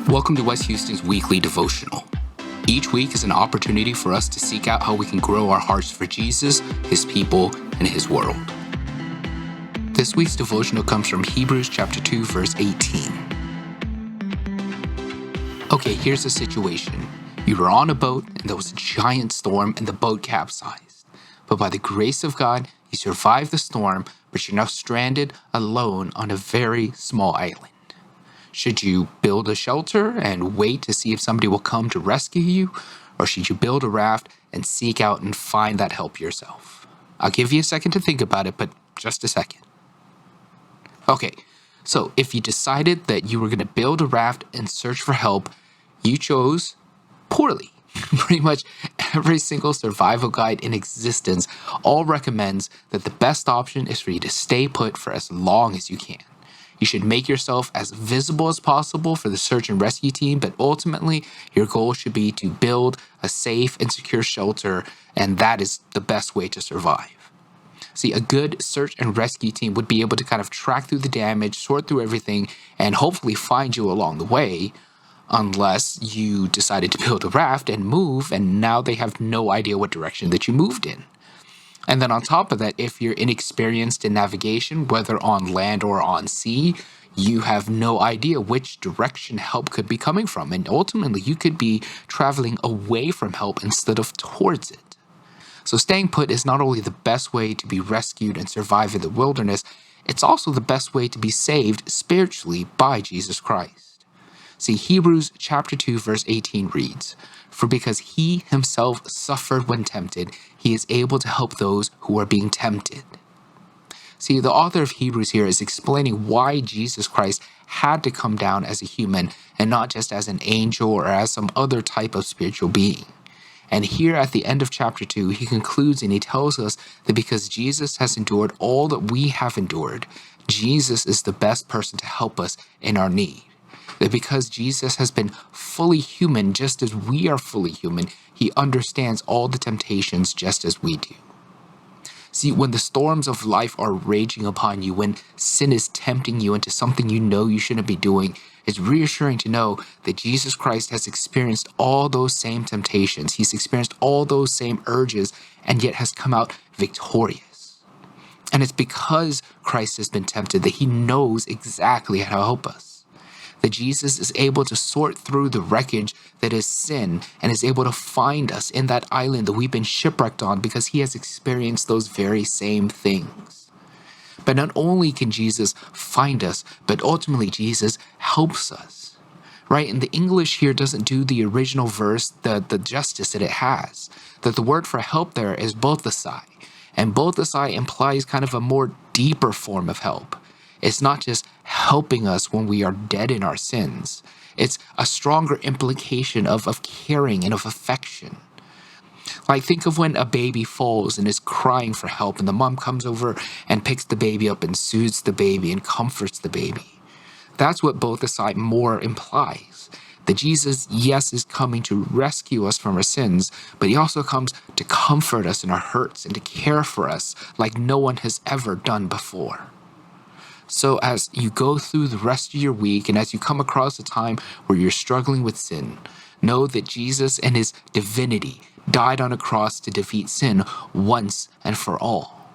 Welcome to West Houston's weekly devotional. Each week is an opportunity for us to seek out how we can grow our hearts for Jesus, His people, and His world. This week's devotional comes from Hebrews chapter 2, verse 18. Okay, here's the situation. You were on a boat and there was a giant storm and the boat capsized. But by the grace of God, you survived the storm, but you're now stranded alone on a very small island. Should you build a shelter and wait to see if somebody will come to rescue you? Or should you build a raft and seek out and find that help yourself? I'll give you a second to think about it, but just a second. Okay, so if you decided that you were going to build a raft and search for help, you chose poorly. Pretty much every single survival guide in existence all recommends that the best option is for you to stay put for as long as you can. You should make yourself as visible as possible for the search and rescue team, but ultimately your goal should be to build a safe and secure shelter, and that is the best way to survive. See, a good search and rescue team would be able to kind of track through the damage, sort through everything, and hopefully find you along the way, unless you decided to build a raft and move, and now they have no idea what direction that you moved in. And then on top of that, if you're inexperienced in navigation, whether on land or on sea, you have no idea which direction help could be coming from. And ultimately, you could be traveling away from help instead of towards it. So staying put is not only the best way to be rescued and survive in the wilderness, it's also the best way to be saved spiritually by Jesus Christ. See, Hebrews chapter 2, verse 18 reads, "For because he himself suffered when tempted, he is able to help those who are being tempted." See, the author of Hebrews here is explaining why Jesus Christ had to come down as a human and not just as an angel or as some other type of spiritual being. And here at the end of chapter 2, he concludes and he tells us that because Jesus has endured all that we have endured, Jesus is the best person to help us in our need. That because Jesus has been fully human just as we are fully human, he understands all the temptations just as we do. See, when the storms of life are raging upon you, when sin is tempting you into something you know you shouldn't be doing, it's reassuring to know that Jesus Christ has experienced all those same temptations. He's experienced all those same urges and yet has come out victorious. And it's because Christ has been tempted that he knows exactly how to help us. That Jesus is able to sort through the wreckage that is sin and is able to find us in that island that we've been shipwrecked on because he has experienced those very same things. But not only can Jesus find us, but ultimately Jesus helps us. Right? And the English here doesn't do the original verse the justice that it has. That the word for help there is bothesai. And bothesai implies kind of a more deeper form of help. It's not just helping us when we are dead in our sins. It's a stronger implication of caring and of affection. Like think of when a baby falls and is crying for help and the mom comes over and picks the baby up and soothes the baby and comforts the baby. That's what bothesai more implies. That Jesus, yes, is coming to rescue us from our sins, but he also comes to comfort us in our hurts and to care for us like no one has ever done before. So as you go through the rest of your week and as you come across a time where you're struggling with sin, know that Jesus and his divinity died on a cross to defeat sin once and for all.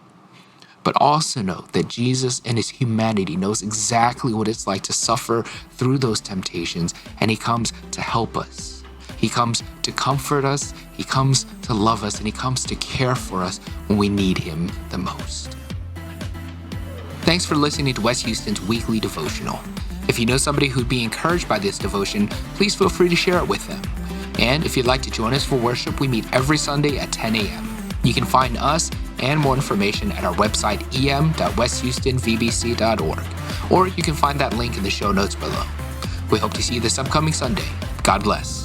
But also know that Jesus in his humanity knows exactly what it's like to suffer through those temptations, and he comes to help us. He comes to comfort us, he comes to love us, and he comes to care for us when we need him the most. Thanks for listening to West Houston's weekly devotional. If you know somebody who'd be encouraged by this devotion, please feel free to share it with them. And if you'd like to join us for worship, we meet every Sunday at 10 a.m. You can find us and more information at our website em.westhoustonvbc.org, or you can find that link in the show notes below. We hope to see you this upcoming Sunday. God bless.